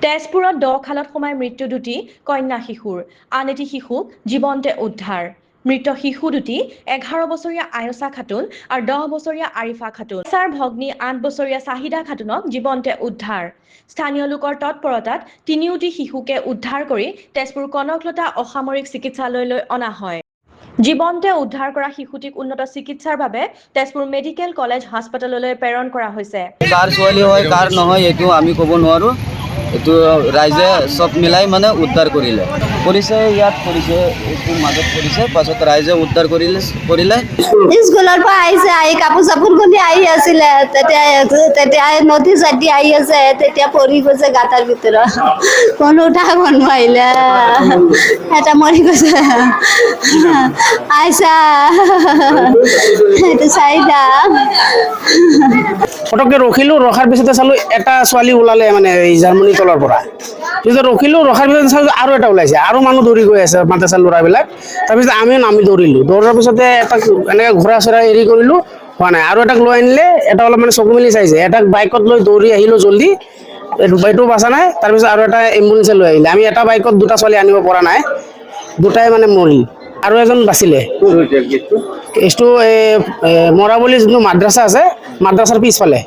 তেজপুৰত দ খালত সোমাই মৃত্যু দুটি কন্যা শিশুৰ, আন এটি শিশু জীৱন্তে উদ্ধাৰ। মৃত শিশু দুটি 11 বছৰীয়া আয়সা খাতুন আৰু 10 বছৰীয়া আৰিফা খাতুন। আয়সাৰ ভগ্নী 8 বছৰীয়া চাহিদা খাতুনক জীৱন্তে উদ্ধাৰ। স্থানীয় লোকৰ তৎপৰতাত তিনিওটি শিশুকে উদ্ধাৰ কৰি তেজপুৰ কনকলতা অসামৰিক চিকিৎসালয়লৈ অনা হয়। জীৱন্তে উদ্ধাৰ কৰা শিশুটিক উন্নত চিকিৎসাৰ বাবে তেজপুৰ মেডিকেল কলেজ হাস্পতাললৈ প্ৰেৰণ কৰা হৈছে। কাৰ ছোৱালী হয় কাৰ নহয় এইটো আমি ক'ব নোৱাৰোঁ। এইটো ৰাইজে সব মিলাই মানে উদ্ধাৰ কৰিলে ইয়াত কৰিছে এইটো মাজত কৰিছে পাছত ৰাইজে উদ্ধাৰ কৰিলে স্কুলৰ পৰা আহিছে আহি কাপোৰ চাপোৰ খুলি আহি আছিলে তেতিয়া নদী চাটি আহি আছে তেতিয়া পৰি গৈছে গাঁতাৰ ভিতৰত কোনো উঠাব নোৱাৰিলে এটা মৰি গৈছে আইছা এইটো চাইদা পটককৈ ৰখিলোঁ ৰখাৰ পিছতে চালোঁ এটা ছোৱালী ওলালে মানে এই জাৰ্মানী তলৰ পৰা পিছত ৰখিলোঁ ৰখাৰ পিছত চালোঁ আৰু এটা ওলাইছে আৰু মানুহ দৌৰি গৈ আছে মাদ্ৰাছাৰ ল'ৰাবিলাক তাৰপিছত আমিও নামি দৌৰিলোঁ দৌৰাৰ পিছতে এটাক এনেকৈ ঘোঁৰা চৰা এৰি কৰিলোঁ হোৱা নাই আৰু এটাক লৈ আনিলে এটা অলপ মানে চকু মেলি চাইছে এটাক বাইকত লৈ দৌৰি আহিলোঁ জল্দি এইটো বাচা নাই তাৰপিছত আৰু এটা এম্বুলেঞ্চে লৈ আহিলে আমি এটা বাইকত দুটা ছোৱালী আনিব পৰা নাই দুটাই মানে মৰিল আৰু এজন বাচিলে কেছটো মৰাবলী যোনটো মাদ্ৰাছা আছে মাদ্ৰাছাৰ পিছফালে